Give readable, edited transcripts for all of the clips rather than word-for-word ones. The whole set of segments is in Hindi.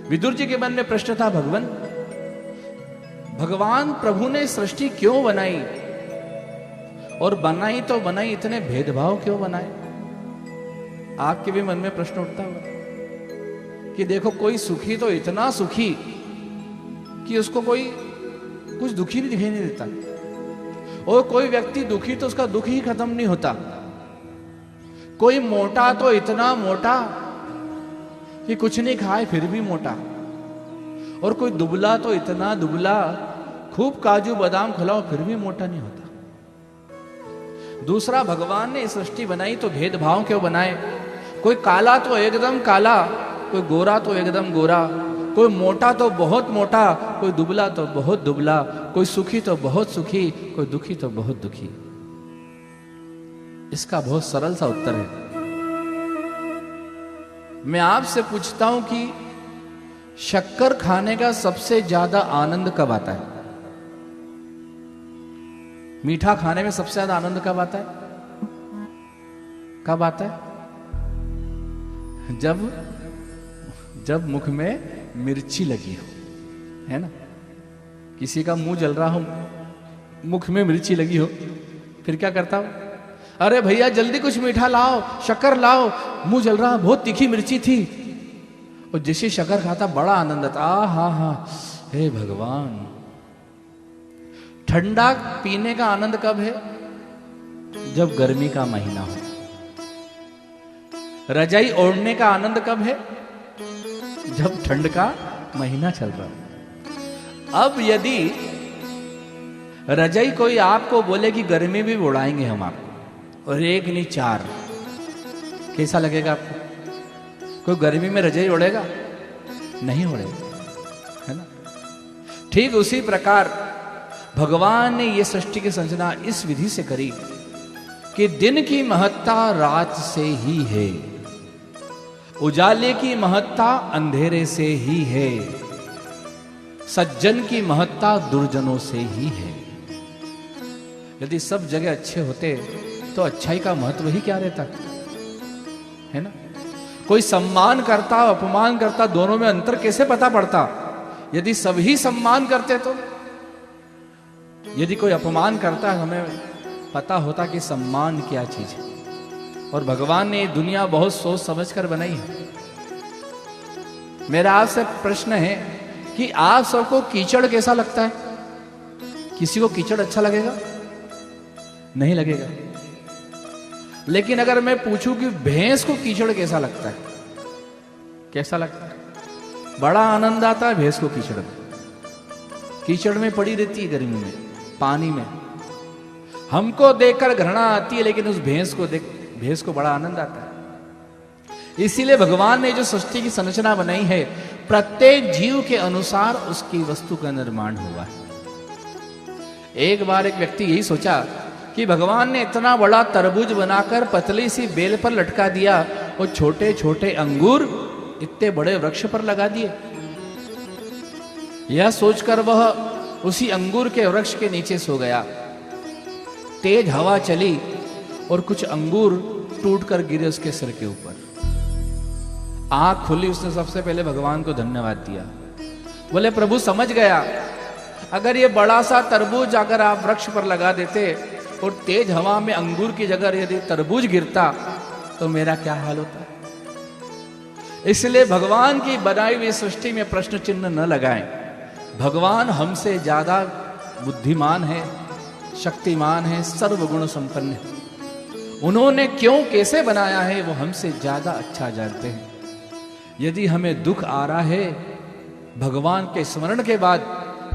विदुर जी के मन में प्रश्न था, भगवान प्रभु ने सृष्टि क्यों बनाई, और बनाई तो बनाई, इतने भेदभाव क्यों बनाए? आपके भी मन में प्रश्न उठता होगा कि देखो, कोई सुखी तो इतना सुखी कि उसको कोई कुछ दुखी भी दिखाई नहीं देता, और कोई व्यक्ति दुखी तो उसका दुख ही खत्म नहीं होता। कोई मोटा तो इतना मोटा कि कुछ नहीं खाए फिर भी मोटा, और कोई दुबला तो इतना दुबला, खूब काजू बादाम खिलाओ फिर भी मोटा नहीं होता। दूसरा, भगवान ने सृष्टि बनाई तो भेदभाव क्यों बनाए? कोई काला तो एकदम काला, कोई गोरा तो एकदम गोरा, कोई मोटा तो बहुत मोटा, कोई दुबला तो बहुत दुबला, कोई सुखी तो बहुत सुखी, कोई दुखी तो बहुत दुखी। इसका बहुत सरल सा उत्तर है। मैं आपसे पूछता हूं कि शक्कर खाने का सबसे ज्यादा आनंद कब आता है? मीठा खाने में सबसे ज्यादा आनंद कब आता है? कब आता है? जब मुख में मिर्ची लगी हो, है ना? किसी का मुंह जल रहा हो, मुख में मिर्ची लगी हो, फिर क्या करता हो? अरे भैया जल्दी कुछ मीठा लाओ, शक्कर लाओ, मुंह जल रहा, बहुत तीखी मिर्ची थी। और जैसे शक्कर खाता बड़ा आनंद आता, हा, हे भगवान। ठंडा पीने का आनंद कब है? जब गर्मी का महीना हो। रजाई ओढ़ने का आनंद कब है? जब ठंड का महीना चल रहा हो। अब यदि रजाई कोई आपको बोले कि गर्मी भी उड़ाएंगे हम आपको, और एक नहीं चार, कैसा लगेगा आपको? कोई गर्मी में रजाई ओढ़ेगा? नहीं ओढ़ेगा, है ना? ठीक उसी प्रकार भगवान ने यह सृष्टि की संरचना इस विधि से करी कि दिन की महत्ता रात से ही है, उजाले की महत्ता अंधेरे से ही है, सज्जन की महत्ता दुर्जनों से ही है। यदि सब जगह अच्छे होते तो अच्छाई का महत्व ही क्या रहता, है ना? कोई सम्मान करता, अपमान करता, दोनों में अंतर कैसे पता पड़ता? यदि सभी सम्मान करते तो, यदि कोई अपमान करता, हमें पता होता कि सम्मान क्या चीज है। और भगवान ने दुनिया बहुत सोच समझकर बनाई है। मेरा आपसे प्रश्न है कि आप सबको कीचड़ कैसा लगता है? किसी को कीचड़ अच्छा लगेगा? नहीं लगेगा। लेकिन अगर मैं पूछूं कि भैंस को कीचड़ कैसा लगता है, कैसा लगता है? बड़ा आनंद आता है भैंस को कीचड़ में। कीचड़ में पड़ी रहती है गर्मी में, पानी में। हमको देखकर घृणा आती है, लेकिन उस भैंस को बड़ा आनंद आता है। इसीलिए भगवान ने जो सृष्टि की संरचना बनाई है, प्रत्येक जीव के अनुसार उसकी वस्तु का निर्माण हुआ है। एक बार एक व्यक्ति यही सोचा कि भगवान ने इतना बड़ा तरबूज बनाकर पतली सी बेल पर लटका दिया, और छोटे छोटे अंगूर इतने बड़े वृक्ष पर लगा दिए। यह सोचकर वह उसी अंगूर के वृक्ष के नीचे सो गया। तेज हवा चली और कुछ अंगूर टूटकर गिरे उसके सिर के ऊपर। आंख खुली, उसने सबसे पहले भगवान को धन्यवाद दिया। बोले, प्रभु समझ गया, अगर ये बड़ा सा तरबूज अगर आप वृक्ष पर लगा देते और तेज हवा में अंगूर की जगह यदि तरबूज गिरता तो मेरा क्या हाल होता। इसलिए भगवान की बनाई हुई सृष्टि में प्रश्न चिन्ह न लगाएं। भगवान हमसे ज्यादा बुद्धिमान है, शक्तिमान है, सर्वगुण संपन्न है। उन्होंने क्यों कैसे बनाया है वो हमसे ज्यादा अच्छा जानते हैं। यदि हमें दुख आ रहा है भगवान के स्मरण के बाद,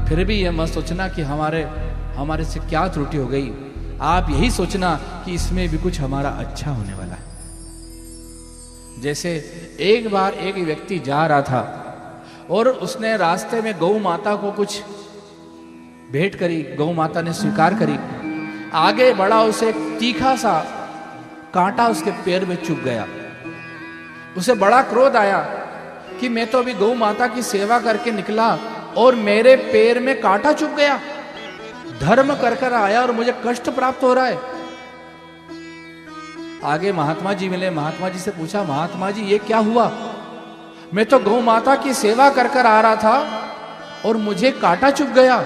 फिर भी यह मत सोचना कि हमारे से क्या त्रुटि हो गई। आप यही सोचना कि इसमें भी कुछ हमारा अच्छा होने वाला है। जैसे एक बार एक व्यक्ति जा रहा था और उसने रास्ते में गौ माता को कुछ भेंट करी, गौ माता ने स्वीकार करी। आगे बढ़ा, उसे तीखा सा कांटा उसके पैर में चुभ गया। उसे बड़ा क्रोध आया कि मैं तो अभी गौ माता की सेवा करके निकला और मेरे पैर में कांटा चुभ गया। धर्म कर कर आया और मुझे कष्ट प्राप्त हो रहा है। आगे महात्मा जी मिले, महात्मा जी से पूछा, महात्मा जी ये क्या हुआ? मैं तो गौ माता की सेवा कर कर आ रहा था और मुझे कांटा चुभ गया,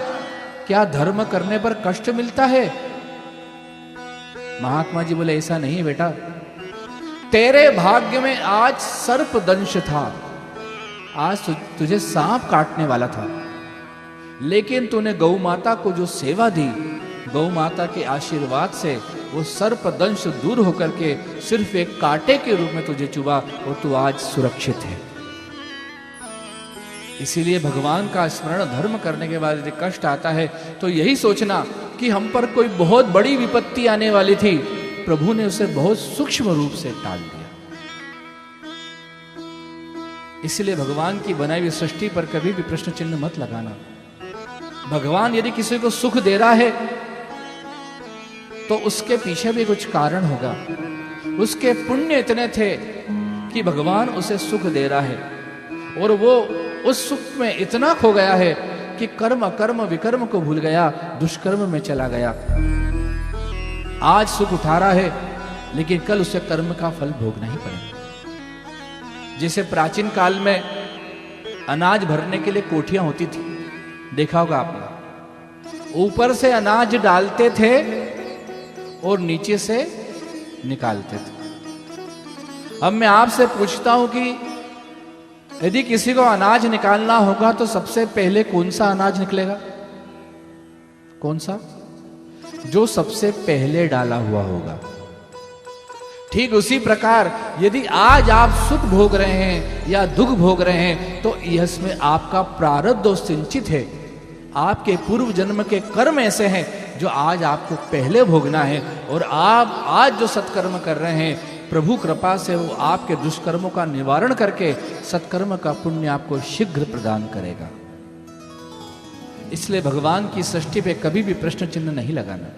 क्या धर्म करने पर कष्ट मिलता है? महात्मा जी बोले ऐसा नहीं बेटा, तेरे भाग्य में आज सर्प दंश था, आज तुझे सांप काटने वाला था, लेकिन तूने गौ माता को जो सेवा दी, गौ माता के आशीर्वाद से वो सर्प दंश दूर होकर के सिर्फ एक कांटे के रूप में तुझे चुभा और तू आज सुरक्षित है। इसीलिए भगवान का स्मरण धर्म करने के बाद यदि कष्ट आता है तो यही सोचना कि हम पर कोई बहुत बड़ी विपत्ति आने वाली थी, प्रभु ने उसे बहुत सूक्ष्म रूप से टाल दिया। इसलिए भगवान की बनाई हुई सृष्टि पर कभी भी प्रश्न चिन्ह मत लगाना। भगवान यदि किसी को सुख दे रहा है तो उसके पीछे भी कुछ कारण होगा। उसके पुण्य इतने थे कि भगवान उसे सुख दे रहा है, और वो उस सुख में इतना खो गया है कि कर्म कर्म विकर्म को भूल गया, दुष्कर्म में चला गया। आज सुख उठा रहा है लेकिन कल उसे कर्म का फल भोगना ही पड़ेगा। जैसे प्राचीन काल में अनाज भरने के लिए कोठियां होती थी, देखा होगा आपने, ऊपर से अनाज डालते थे और नीचे से निकालते थे। अब मैं आपसे पूछता हूं कि यदि किसी को अनाज निकालना होगा तो सबसे पहले कौन सा अनाज निकलेगा? कौन सा? जो सबसे पहले डाला हुआ होगा। ठीक उसी प्रकार यदि आज आप सुख भोग रहे हैं या दुख भोग रहे हैं तो इसमें आपका प्रारब्ध सिंचित है। आपके पूर्व जन्म के कर्म ऐसे हैं जो आज आपको पहले भोगना है, और आप आज जो सत्कर्म कर रहे हैं प्रभु कृपा से वो आपके दुष्कर्मों का निवारण करके सत्कर्म का पुण्य आपको शीघ्र प्रदान करेगा। इसलिए भगवान की सृष्टि पे कभी भी प्रश्न चिन्ह नहीं लगाना।